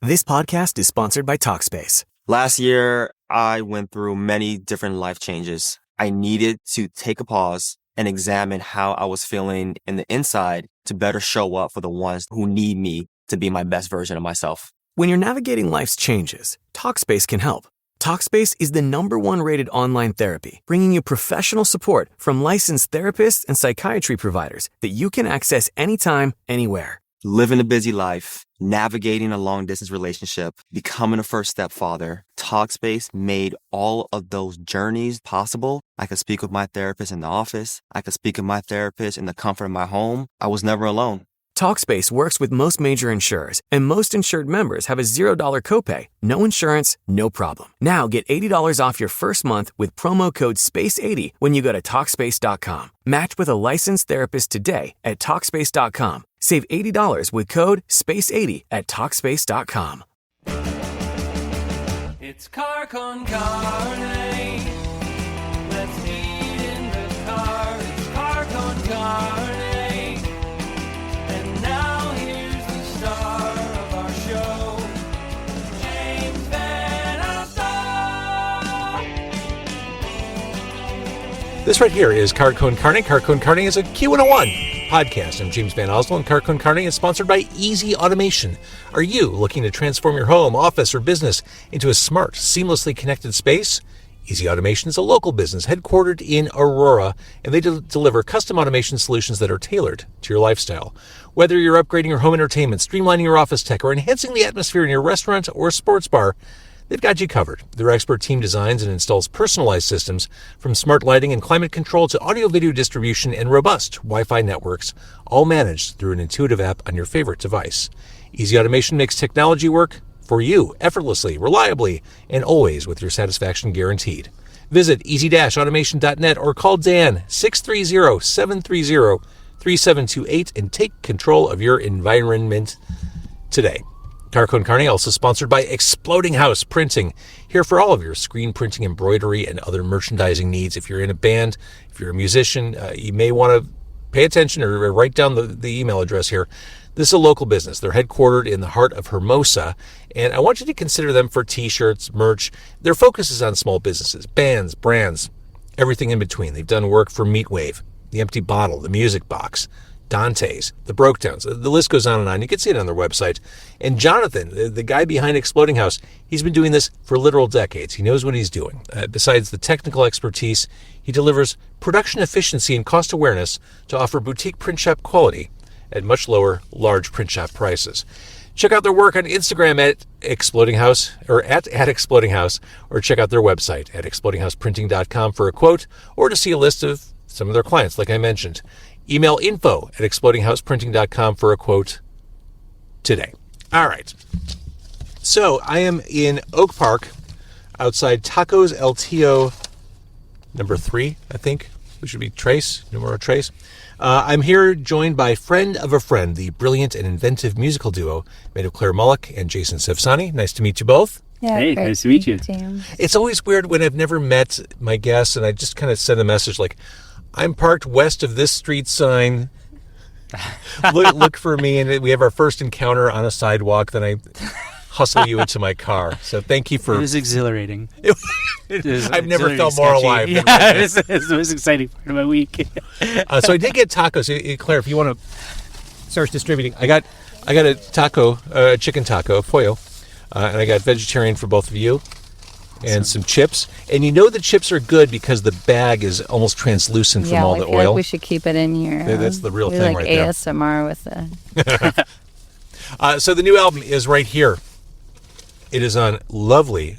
This podcast is sponsored by Talkspace. Last year, I went through many different life changes. I needed to take a pause and examine how I was feeling in the inside to better show up for the ones who need me to be my best version of myself. When you're navigating life's changes, Talkspace can help. Talkspace is the #1 rated online therapy, bringing you professional support from licensed therapists and psychiatry providers that you can access anytime, anywhere. Living a busy life, navigating a long-distance relationship, becoming a first-step father, Talkspace made all of those journeys possible. I could speak with my therapist in the office. I could speak with my therapist in the comfort of my home. I was never alone. Talkspace works with most major insurers, and most insured members have a $0 copay. No insurance, no problem. Now get $80 off your first month with promo code SPACE80 when you go to Talkspace.com. Match with a licensed therapist today at Talkspace.com. Save $80 with code SPACE80 at Talkspace.com. It's car con carne. Let's eat in the car. It's car con carne. And now here's the star of our show, James Van Alstyne. This right here is Car Con Carne. Car Con Carne is a Q101 podcast. I'm James Van Alstyne, and Car Con Carne is sponsored by Easy Automation. Are you looking to transform your home, office, or business into a smart, seamlessly connected space? Easy Automation is a local business headquartered in Aurora, and they deliver custom automation solutions that are tailored to your lifestyle. Whether you're upgrading your home entertainment, streamlining your office tech, or enhancing the atmosphere in your restaurant or sports bar, they've got you covered. Their expert team designs and installs personalized systems from smart lighting and climate control to audio-video distribution and robust Wi-Fi networks, all managed through an intuitive app on your favorite device. Easy Automation makes technology work for you effortlessly, reliably, and always with your satisfaction guaranteed. Visit easy-automation.net or call Dan 630-730-3728 and take control of your environment today. Car Con Carne also sponsored by Exploding House Printing, here for all of your screen printing, embroidery, and other merchandising needs. If you're in a band, if you're a musician, you may want to pay attention or write down the email address here. This is a local business. They're headquartered in the heart of Hermosa, and I want you to consider them for t-shirts, merch. Their focus is on small businesses, bands, brands, everything in between. They've done work for Meatwave, The Empty Bottle, The Music Box, Dante's, The Broketowns. The list goes on and on. You can see it on their website. And Jonathan, the guy behind Exploding House, he's been doing this for literal decades. He knows what he's doing. Besides the technical expertise, he delivers production efficiency and cost awareness to offer boutique print shop quality at much lower, large print shop prices. Check out their work on Instagram at Exploding House, or at Exploding House, or check out their website at explodinghouseprinting.com for a quote, or to see a list of some of their clients, like I mentioned. Email info at explodinghouseprinting.com for a quote today. All right. So I am in Oak Park outside Tacos El Tio number 3, I think. Which should be Trace, numero Trace. I'm here joined by Friend of a Friend, the brilliant and inventive musical duo made of Claire Molek and Jason Savsani. Nice to meet you both. Yeah, hey, nice to meet you. It's always weird when I've never met my guests and I just kind of send a message like, I'm parked west of this street sign. Look for me. And we have our first encounter on a sidewalk. Then I hustle you into my car. So thank you for... It was exhilarating. I've never felt more alive. Yeah, it was the most exciting part of my week. So I did get tacos. Claire, if you want to start distributing. I got a taco, chicken taco, pollo. And I got vegetarian for both of you. And some chips. And you know the chips are good because the bag is almost translucent from all the oil. Like we should keep it in here. That's the real thing like right there. ASMR with So the new album is right here. It is on lovely,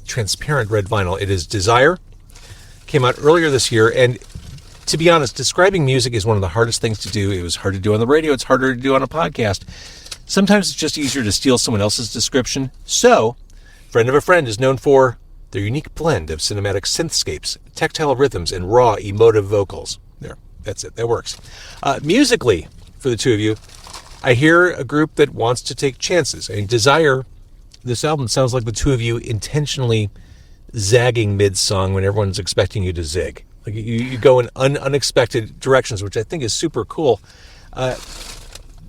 transparent red vinyl. It is Desire. Came out earlier this year. And to be honest, describing music is one of the hardest things to do. It was hard to do on the radio. It's harder to do on a podcast. Sometimes it's just easier to steal someone else's description. So, Friend of a Friend is known for their unique blend of cinematic synthscapes, tactile rhythms, and raw, emotive vocals. There, that's it. That works. Musically, for the two of you, I hear a group that wants to take chances. I mean, Desire, this album sounds like the two of you intentionally zagging mid-song when everyone's expecting you to zig. Like you go in unexpected directions, which I think is super cool.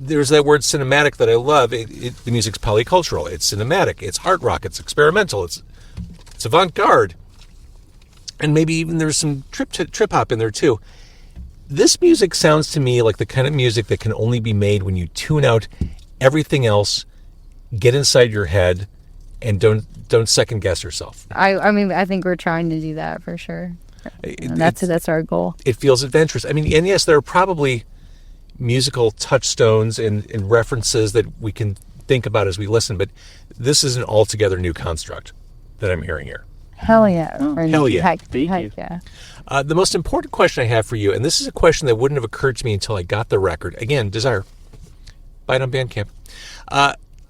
there's that word cinematic that I love. The music's polycultural. It's cinematic. It's art rock. It's experimental. It's avant-garde. And maybe even there's some trip hop in there too. This music sounds to me like the kind of music that can only be made when you tune out everything else, get inside your head, and don't second guess yourself. I mean, I think we're trying to do that for sure. And that's our goal. It feels adventurous. I mean, and yes, there are probably musical touchstones and references that we can think about as we listen, but this is an altogether new construct that I'm hearing here. Hell yeah. Hell yeah. Heck Thank you. yeah. The most important question I have for you, and this is a question that wouldn't have occurred to me until I got the record. Again, Desire. Buy it on Bandcamp.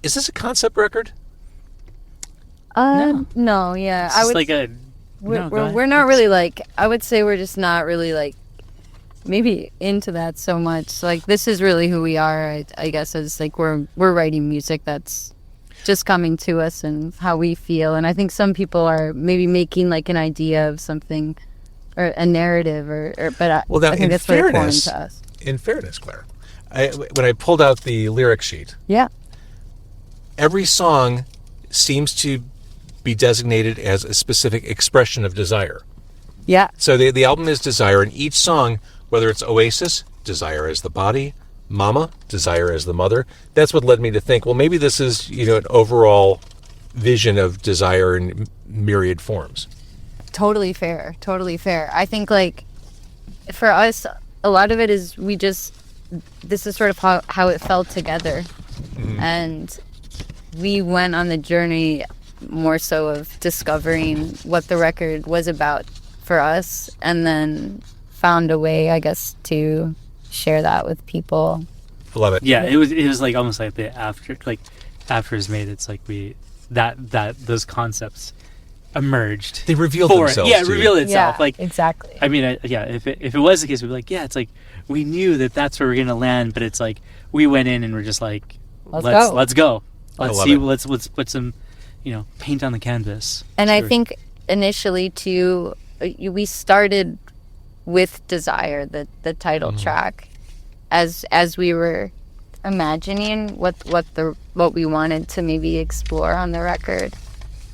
Is this a concept record? No, yeah. It's just like a... We're not really like, I would say we're just not really like maybe into that so much. Like, this is really who we are, I guess, is like we're writing music that's just coming to us and how we feel. And I think some people are maybe making like an idea of something or a narrative but I think that's very important to us. In fairness, Claire, when I pulled out the lyric sheet, yeah, every song seems to be designated as a specific expression of desire. Yeah. So the album is Desire, and each song, whether it's Oasis, Desire as the body, Mama, Desire as the mother, that's what led me to think, well, maybe this is, an overall vision of desire in myriad forms. Totally fair. I think, like, for us, a lot of it is this is sort of how it fell together. Mm-hmm. And we went on the journey more so of discovering what the record was about for us, and then found a way, I guess, to share that with people. I love it. Yeah, it was like almost like the after it's made. It's like that those concepts emerged. They revealed themselves. Yeah, revealed itself. Yeah, like exactly. I mean, if it was the case, we'd be like, yeah, it's like we knew that's where we're gonna land, but it's like we went in and we're just like, let's go. Let's see. Let's put some, paint on the canvas. And I think initially too, we started with Desire, the title track, as we were imagining what we wanted to maybe explore on the record.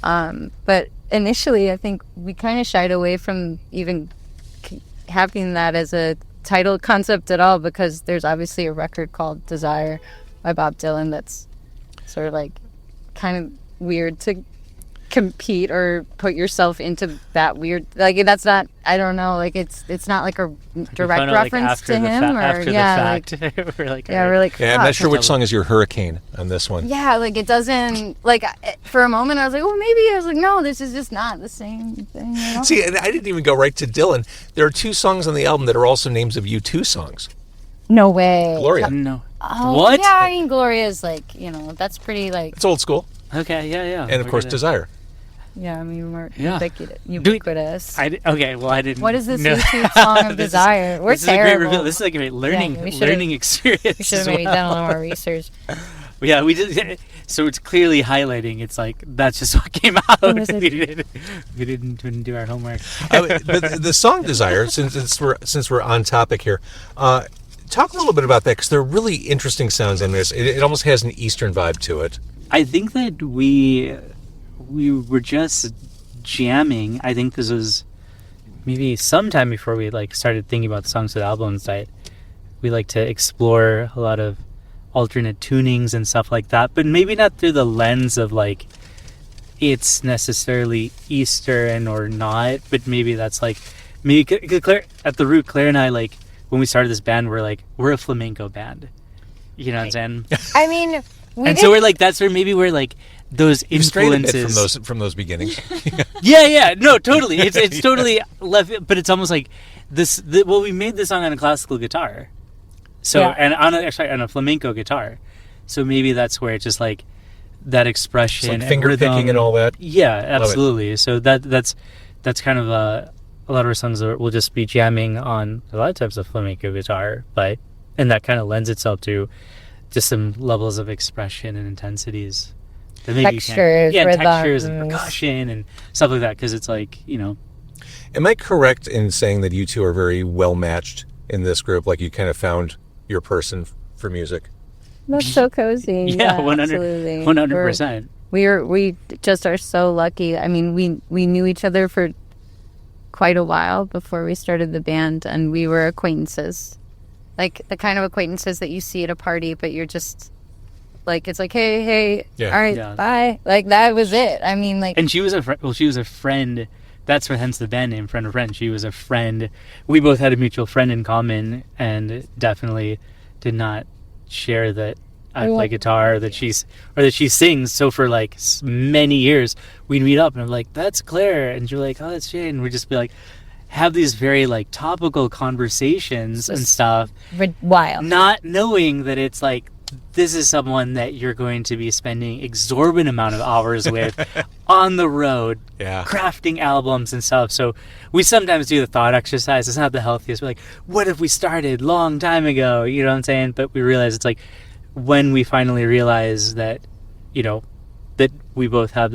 But initially, I think we kind of shied away from even having that as a title concept at all, because there's obviously a record called Desire by Bob Dylan that's sort of like kind of weird to compete or put yourself into that weird, like, that's not, I don't know, like it's not like a direct reference to him, after the fact. We're like, I'm not sure which song is your hurricane on this one. Yeah, like, it doesn't, like, for a moment I was like, well, maybe, I was like, no, this is just not the same thing, See, and I didn't even go right to Dylan. There are 2 songs on the album that are also names of U2 songs. No way. Gloria. No. Oh, What? Yeah, I mean, Gloria is like, that's pretty, like... It's old school. Okay, yeah. And, of course, Desire. Yeah, I mean, we're ubiquitous. I didn't... What is this YouTube song of Desire? We're terrible. This is a great learning experience. We should have maybe done a little more research. Yeah, we did. So it's clearly highlighting. It's like, that's just what came out. We didn't do our homework. But the song Desire, since we're on topic here, talk a little bit about that, because there are really interesting sounds in this. It almost has an Eastern vibe to it. I think that we were just jamming. I think this was maybe sometime before we started thinking about the songs for the albums. We like to explore a lot of alternate tunings and stuff like that, but maybe not through the lens of it's necessarily Eastern or not. But maybe that's maybe Claire, at the root, Claire and I, when we started this band, we're a flamenco band. You know what I'm saying? I mean, so we're that's where maybe we're those You've strayed a bit influences from those beginnings. yeah, no, totally. It's totally left, but it's almost like this. We made this song on a classical guitar, so and on a flamenco guitar. So maybe that's where it's just that expression, it's finger picking and all that. Yeah, absolutely. So that's kind of a lot of our songs will just be jamming on a lot of types of flamenco guitar, and that kind of lends itself to just some levels of expression and intensities. Textures, textures and percussion and stuff like that, because it's Am I correct in saying that you two are very well matched in this group? You kind of found your person for music? That's so cozy. Yeah, 100, absolutely. 100%. We just are so lucky. I mean, we knew each other for quite a while before we started the band, and we were acquaintances. Like the kind of acquaintances that you see at a party, but you're just like, it's like, hey, Yeah. all right, Yeah. bye. Like that was it. I mean, like, And she was she was a friend. That's hence the band name, Friend of Friend. She was a friend. We both had a mutual friend in common, and definitely did not share that I play guitar, or that she sings. So for like many years, we'd meet up, and I'm like, "That's Claire," and you're like, "Oh, that's Jane." And we'd just be like, have these very like topical conversations and stuff, wild. not knowing that it's like, this is someone that you're going to be spending exorbitant amount of hours with on the road, Yeah. crafting albums and stuff. So we sometimes do the thought exercise. It's not the healthiest. We're like, what if we started long time ago? You know what I'm saying? But we realize it's like, when we finally realize that, that we both have,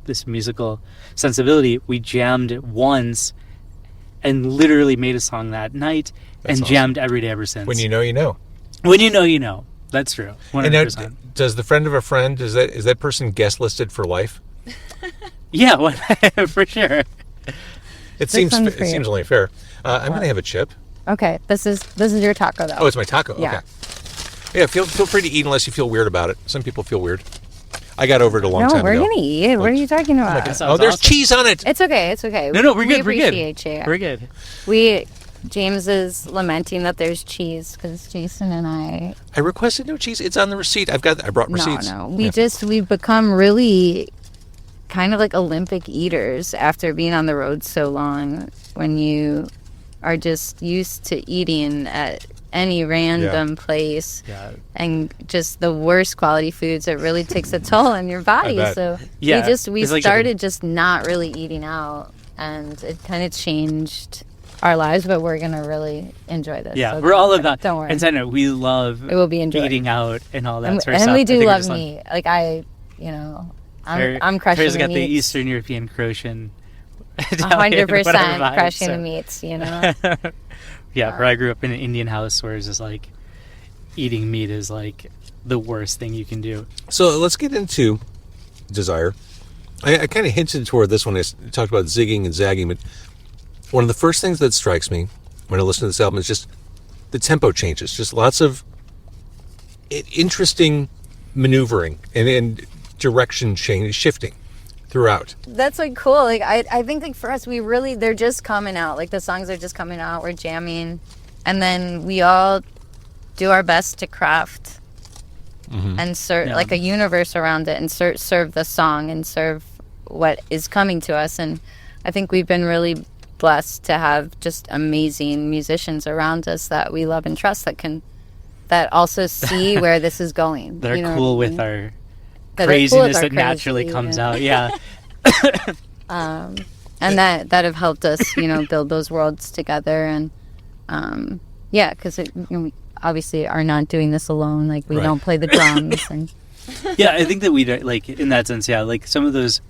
this musical sensibility, we jammed once and literally made a song that night. That's and awesome. jammed every day ever since. When you know, you know. When you know, you know. That's true. 100%. And now, does the friend of a friend, is that person guest listed for life? Yeah, for sure. It seems sounds great. only fair. I'm going to have a chip. Okay, this is your taco though. Oh, it's my taco. Yeah. Okay. Yeah, feel free to eat unless you feel weird about it. Some people feel weird. I got over it a long time No, we're ago. gonna eat it. What are you talking about? That Oh, sounds there's awesome. cheese on it. It's okay. It's okay. No, we're good. We We're appreciate good. you. We're good. James is lamenting that there's cheese because Jason and I. I requested no cheese. It's on the receipt. I brought receipts. No. Yeah. We've become really kind of like Olympic eaters after being on the road so long. When you are just used to eating at any random place and just the worst quality foods, it really takes a toll on your body. bet. So Yeah, we it's like started just not really eating out, and it kind of changed our lives, but we're gonna really enjoy this. Yeah, so we're all about. Don't worry. And I know we love It will be enjoyed. eating out and all that and, sort of and stuff. we I do think we're love just on- meat. Like I'm crushing Claire's the got the meats. Eastern European Croatian. 100% crushing the meats, Yeah, where I grew up in an Indian house where it's just like eating meat is like the worst thing you can do. So let's get into Desire. I kind of hinted toward this when I talked about zigging and zagging, but one of the first things that strikes me when I listen to this album is just the tempo changes. Just lots of interesting maneuvering and direction shifting throughout. That's like cool. Like I think like for us, they're just coming out. Like the songs are just coming out. We're jamming, and then we all do our best to craft and serve like a universe around it, and serve the song and serve what is coming to us. And I think we've been really blessed to have just amazing musicians around us that we love and trust that also see where this is going. That are You know cool what I with mean? our That are cool with craziness our that naturally crazy, comes yeah. out. Yeah. And that have helped us, build those worlds together. And because we obviously are not doing this alone. Like we Right. don't play the drums. And Yeah, I think that we do, like in that sense, yeah, like some of those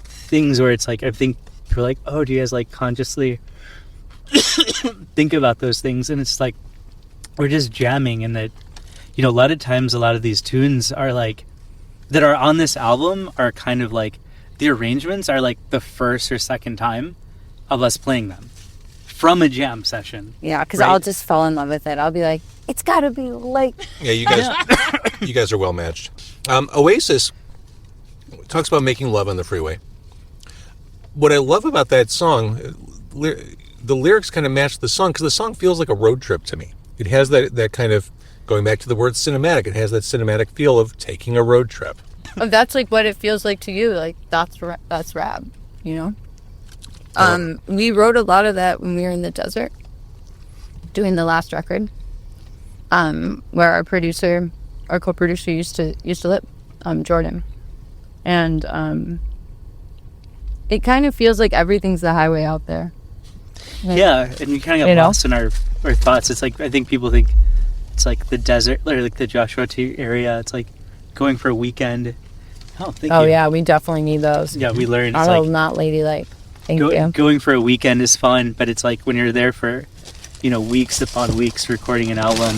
things where it's like I think we're like, oh, do you guys like consciously think about those things? And it's like we're just jamming, and that a lot of times a lot of these tunes are like that are on this album are kind of like the arrangements are like the first or second time of us playing them from a jam session. yeah, because Right. I'll just fall in love with it. I'll be like, it's got to be like. Yeah, you guys are well matched. Oasis talks about making love on the freeway. What I love about that song, the lyrics kind of match the song, because the song feels like a road trip to me. It has that kind of, going back to the word cinematic, it has that cinematic feel of taking a road trip. If that's like what it feels like to you, like that's rap, We wrote a lot of that when we were in the desert doing the last record, where our co-producer used to live, Jordan, and it kind of feels like everything's the highway out there. Like, Yeah, and we kind of get lost in our thoughts. It's like I think people think it's like the desert or like the Joshua Tree area. It's like going for a weekend. Oh, thank you. yeah, we definitely need those. Yeah, we learned it's Although like not ladylike. Thank you. going for a weekend is fun, but it's like when you're there for weeks upon weeks recording an album,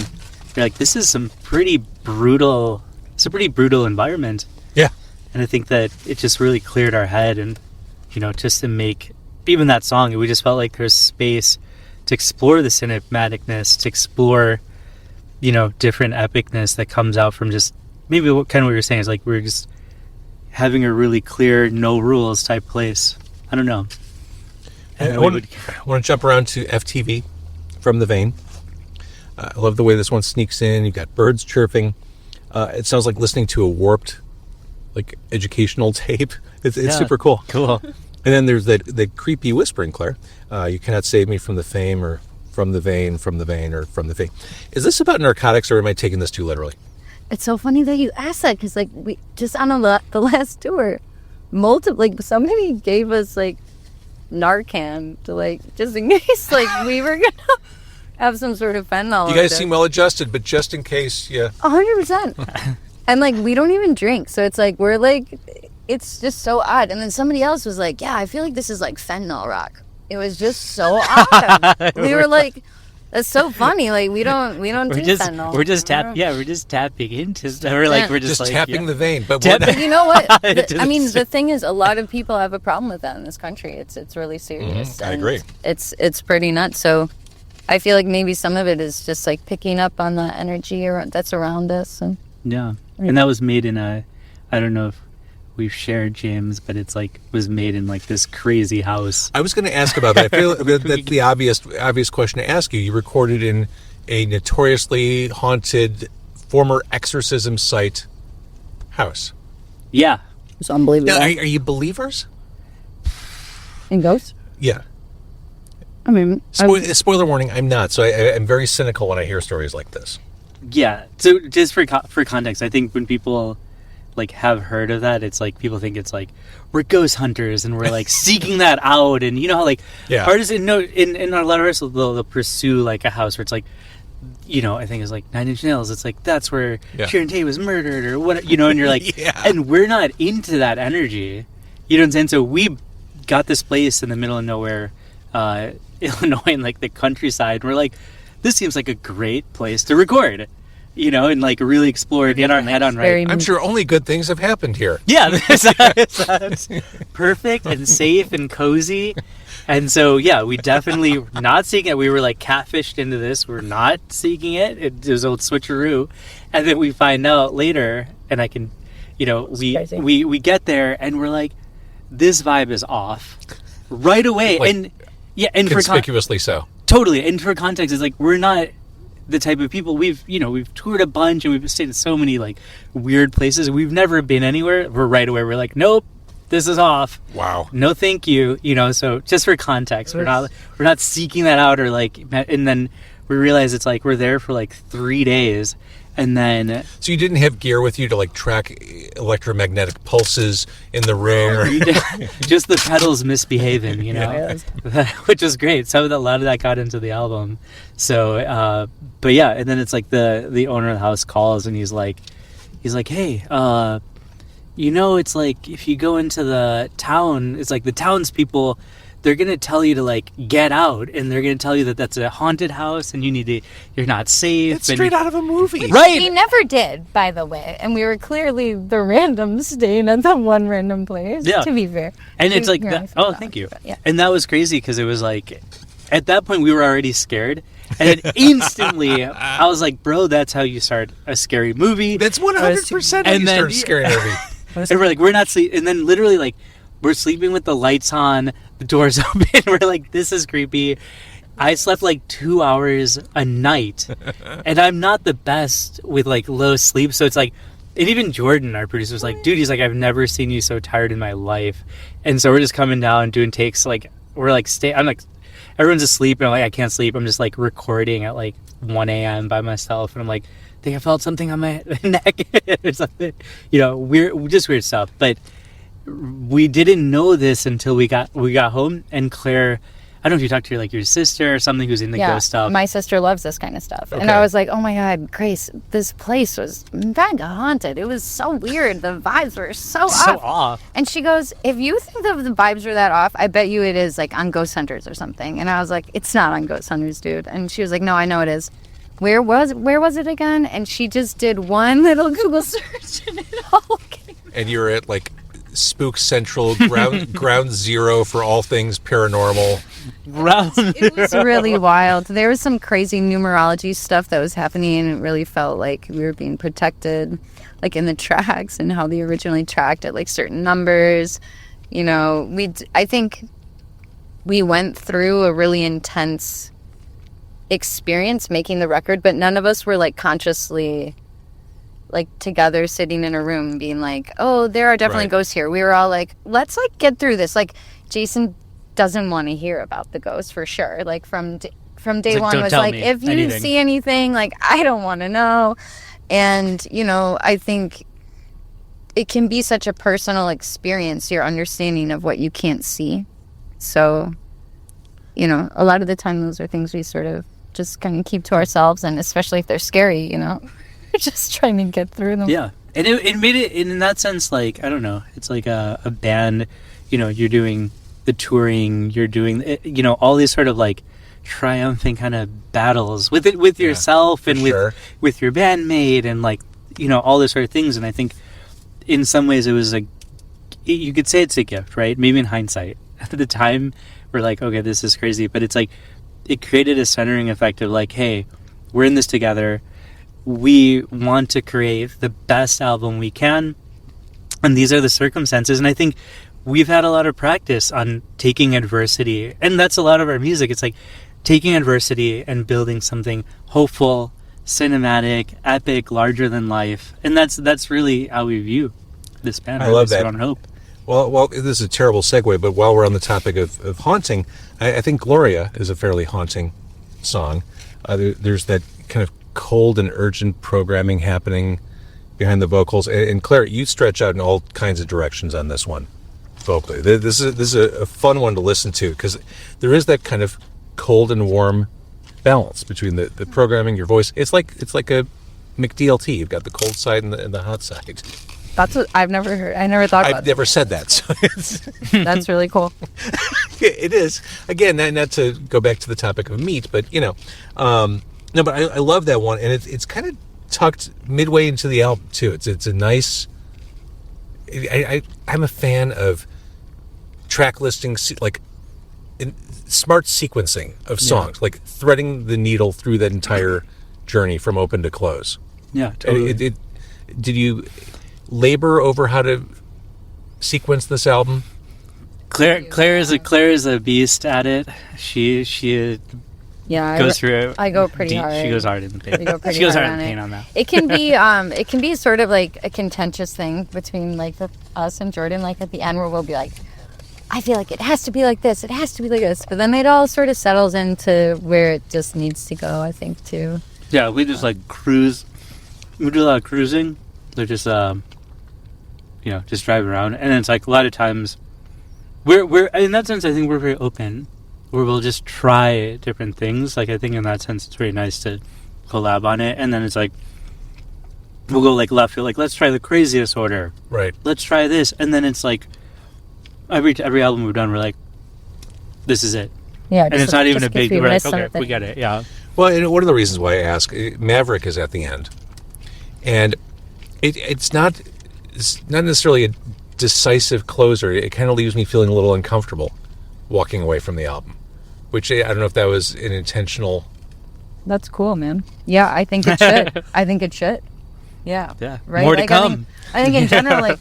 you're like, this is some pretty brutal. It's a pretty brutal environment. Yeah. And I think that it just really cleared our head, and just to make even that song, we just felt like there's space to explore the cinematicness, to explore different epicness that comes out from just maybe what kind of what you're saying is like we're just having a really clear, no rules type place. I don't know. I want to jump around to FTV from the vein. I love the way this one sneaks in. You've got birds chirping. It sounds like listening to a warped, like, educational tape. It's super cool. Cool. And then there's the creepy whispering, Claire. You cannot save me from the fame, or from the vein, from the vein, or from the vein. Is this about narcotics, or am I taking this too literally? It's so funny that you asked that, because like we just on the last tour, somebody gave us like Narcan to like just in case like we were gonna have some sort of fentanyl. You guys seem well adjusted, but just in case, yeah. 100%. And like we don't even drink, so it's like we're like, it's just so odd. And then somebody else was like, "Yeah, I feel like this is like fentanyl rock." It was just so odd. We were like, "That's so funny." Like we don't do fentanyl. We're just tapping into stuff. We're just like, tapping the vein. But But you know what? The thing is, a lot of people have a problem with that in this country. It's really serious. I agree. It's pretty nuts. So I feel like maybe some of it is just like picking up on the energy that's around us. And and that was made in I don't know if we've shared, James, but it's like was made in like this crazy house. I was going to ask about that. I feel that's the obvious question to ask you. You recorded in a notoriously haunted former exorcism site house. Yeah. It's unbelievable. Now, are you believers? In ghosts? Yeah. I mean, spoiler warning, I'm not. So I'm very cynical when I hear stories like this. Yeah. So just for context, I think when people like have heard of that, it's like people think it's like we're ghost hunters and we're like seeking that out, and you know how like artists in a lot of artists they'll pursue like a house where it's like, I think it's like 9 Inch Nails. It's like that's where Sharon Tate was murdered or what, and you're like, and we're not into that energy. You know what I'm saying? So we got this place in the middle of nowhere, Illinois, in like the countryside. And we're like, this seems like a great place to record. And like really explore, get our head on right. I'm sure only good things have happened here. Yeah, it's perfect and safe and cozy. And so, we definitely not seeking it. We were like catfished into this. We're not seeking it. It was old switcheroo. And then we find out later, and I can, we get there and we're like, this vibe is off right away. Like, and conspicuously so. Totally. And for context, it's like, we're not the type of people we've toured a bunch and we've stayed in so many like weird places. We've never been anywhere. We're right away. We're like, nope, this is off. Wow. No, thank you. So just for context, we're not seeking that out or like, and then we realize it's like we're there for like 3 days. And then... So you didn't have gear with you to, like, track electromagnetic pulses in the room? Or... Just the pedals misbehaving, which is great. A lot of that got into the album. So, and then it's like the owner of the house calls and he's like, hey, it's like if you go into the town, it's like the townspeople... They're going to tell you to, like, get out, and they're going to tell you that that's a haunted house, and you're not safe. It's straight out of a movie. Right. We never did, by the way, and we were clearly the random staying at that one random place, to be fair. And it's like, thank you. Yeah. And that was crazy, because it was like, at that point, we were already scared, and then instantly, I was like, bro, that's how you start a scary movie. That's 100% how you start a scary movie. And we're like, we're not sleeping, and then literally, like, we're sleeping with the lights on, the doors open. We're like, this is creepy. I slept like 2 hours a night, and I'm not the best with like low sleep. So it's like, and even Jordan, our producer, was like, dude, he's like, I've never seen you so tired in my life. And so we're just coming down doing takes. Like, we're like, I'm like, everyone's asleep, and I'm like, I can't sleep. I'm just like recording at like 1 a.m. by myself, and I'm like, I think I felt something on my neck or something. Just weird stuff. But we didn't know this until we got home, and Claire, I don't know if you talked to your sister or something who's in the ghost stuff. My sister loves this kind of stuff. Okay. And I was like, oh my God, Grace, this place was mega haunted. It was so weird. The vibes were so off. And she goes, if you think the vibes are that off, I bet you it is like on Ghost Hunters or something. And I was like, it's not on Ghost Hunters, dude. And she was like, no, I know it is. where was it again? And she just did one little Google search and it all came. And you're at like Spook Central, ground zero for all things paranormal. It was really wild. There was some crazy numerology stuff that was happening, and it really felt like we were being protected, like in the tracks and how they originally tracked at like certain numbers. You know, I think we went through a really intense experience making the record, but none of us were like consciously like together sitting in a room being like, oh, there are definitely ghosts here. We were all like, let's like get through this. Like Jason doesn't want to hear about the ghosts for sure. Like from day one was like, if you see anything, like I don't want to know. And you know, I think it can be such a personal experience, your understanding of what you can't see. So, you know, a lot of the time those are things we sort of just kind of keep to ourselves, and especially if they're scary, you know, we're just trying to get through them. Yeah. And it made it, in that sense, like, I don't know, it's like a band, you know, you're doing the touring, you're doing, you know, all these sort of like triumphant kind of battles with yourself and with your bandmate and like, you know, all these sort of things. And I think in some ways it was like, you could say it's a gift, right? Maybe in hindsight. At the time, we're like, okay, this is crazy. But it's like, it created a centering effect of like, hey, we're in this together. We want to create the best album we can. And these are the circumstances. And I think we've had a lot of practice on taking adversity. And that's a lot of our music. It's like taking adversity and building something hopeful, cinematic, epic, larger than life. And that's really how we view this band. I love that. On hope. Well, this is a terrible segue, but while we're on the topic of haunting, I think Gloria is a fairly haunting song. There's that kind of cold and urgent programming happening behind the vocals. And Claire, you stretch out in all kinds of directions on this one vocally. This is a fun one to listen to because there is that kind of cold and warm balance between the programming, your voice. It's like a McDLT. You've got the cold side and the hot side. That's what I've never heard. I never thought about it. I've never said that. So that's really cool. It is. Again, not to go back to the topic of meat, but, you know, no, but I love that one. And it's kind of tucked midway into the album, too. It's a nice... I'm a fan of track listing, like smart sequencing of songs, like threading the needle through that entire journey from open to close. Yeah, totally. Did you labor over how to sequence this album? Claire is a beast at it. She goes through it. I go pretty hard. She goes hard in the paint. She goes hard in paint on that. It can be sort of like a contentious thing between like us and Jordan. Like at the end where we'll be like, I feel like it has to be like this. It has to be like this. But then it all sort of settles into where it just needs to go, I think, too. Yeah, we just like cruise. We do a lot of cruising. They're just just drive around, and it's like a lot of times we're in that sense I think we're very open, where we'll just try different things. Like I think in that sense it's very nice to collab on it, and then it's like we'll go like left field, like let's try the craziest order, right? Let's try this, and then it's like every album we've done we're like, this is it. Yeah, and it's not even a big, we're like, okay, we get it. Yeah. Well, and one of the reasons why I ask, Maverick is at the end, and it's not necessarily a decisive closer. It kind of leaves me feeling a little uncomfortable walking away from the album, which I don't know if that was an intentional. That's cool, man. Yeah, I think it should. I think it should. Yeah. Yeah. Right. More to come. I think in general, like,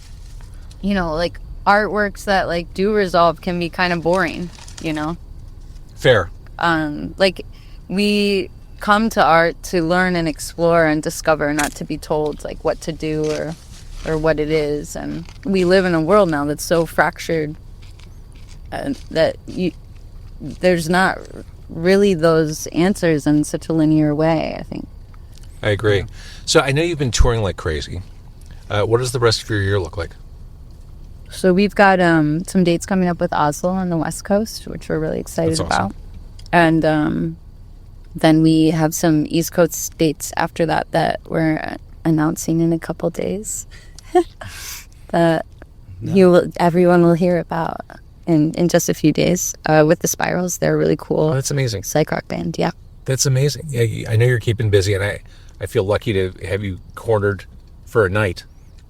you know, like artworks that like do resolve can be kind of boring, you know. Fair. Like we come to art to learn and explore and discover, not to be told like what to do or what it is. And we live in a world now that's so fractured that there's not really those answers in such a linear way, I think. I agree. Yeah. So I know you've been touring like crazy. What does the rest of your year look like? So we've got some dates coming up with Oslo on the West Coast, which we're really excited about. And then we have some East Coast dates after that we're announcing in a couple days that everyone will hear about in just a few days. With the Spirals, they're really cool. Oh, that's amazing. Psych rock band, yeah. That's amazing. Yeah, I know you're keeping busy, and I feel lucky to have you cornered for a night.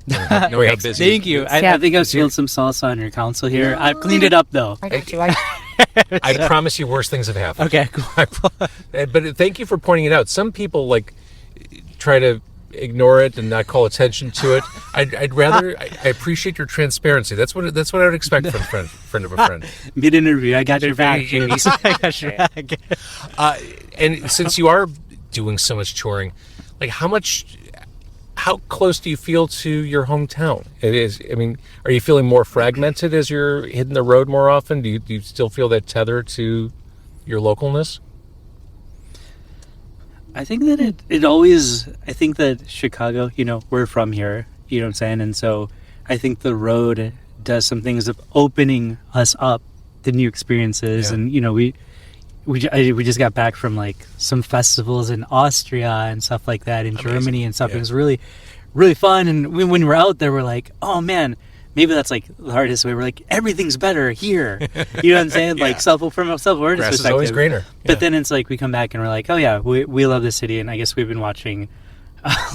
Knowing how busy. Thank you. I think I've spilled some salsa on your console here. I've cleaned it up, though. I got you. I promise you worse things have happened. Okay, cool. But thank you for pointing it out. Some people try to ignore it and not call attention to it. I'd rather. I appreciate your transparency. That's what I would expect from a friend of a friend. Mid-interview, I got your back. I got your back. And since you are doing so much touring, how close do you feel to your hometown? It is. I mean, are you feeling more fragmented as you're hitting the road more often? Do you still feel that tether to your localness? I think that it always. I think that Chicago. We're from here. You know what I'm saying? And so I think the road does some things of opening us up to new experiences. Yeah. And we just got back from some festivals in Austria and stuff like that, in Germany and stuff. Yeah. It was really, really fun. And when we were out there, we're like, oh man, maybe that's the hardest way. We're like, everything's better here. You know what I'm saying? Yeah. From a self-awareness Grass is perspective. always greener. But then it's we come back and we're like, oh yeah, we love this city. And I guess we've been watching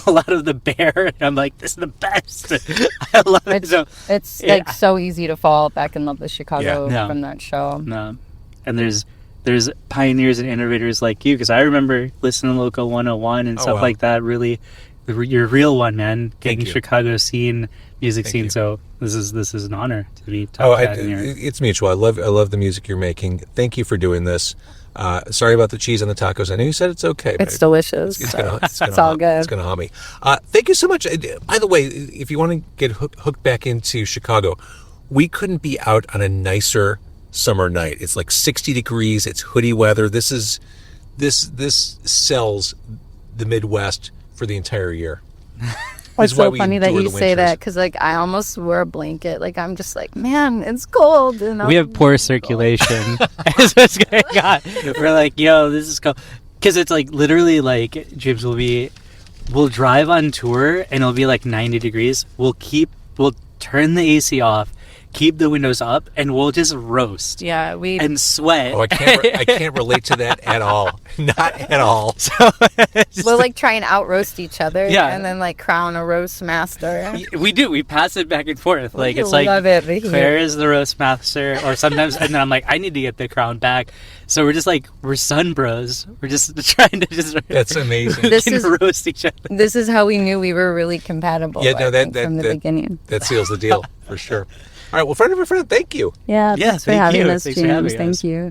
a lot of The Bear. And I'm like, this is the best. I love it. It's so easy to fall back in love with Chicago Yeah. from that show. No. And there's pioneers and innovators like you, because I remember listening to Local 101 and stuff wow. like that. Really, you're a real one, man. Getting you. Chicago music Thank scene. you. So this is an honor to be talking about here. It's mutual. I love the music you're making. Thank you for doing this. Sorry about the cheese on the tacos. I know you said it's okay. It's delicious. It's all good. It's gonna haunt me. Thank you so much. By the way, if you want to get hooked back into Chicago, we couldn't be out on a nicer summer night. It's 60 degrees. It's hoodie weather. This sells the Midwest for the entire year. It's so funny that you say that, because I almost wore a blanket. I'm just man, it's cold. And We have poor circulation. That's what's going on. We're like, yo, this is cold. Because it's literally James we'll drive on tour and it'll be 90 degrees. We'll turn the AC off, keep the windows up, and we'll just roast. Yeah, and sweat. Oh, I can't relate to that at all. Not at all. we'll try and out roast each other. Yeah. And then crown a roast master. We do. We pass it back and forth. It's love it. Claire is the roast master, or sometimes, and then I'm I need to get the crown back. So we're just we're sun bros. We're just trying to That's amazing. roast each other. This is how we knew we were really compatible. Yeah, no, from the beginning. That seals the deal for sure. All right, well, friend of a friend, thank you. Yeah, thanks for thank having you. us, Thanks for James. having us. Thank you.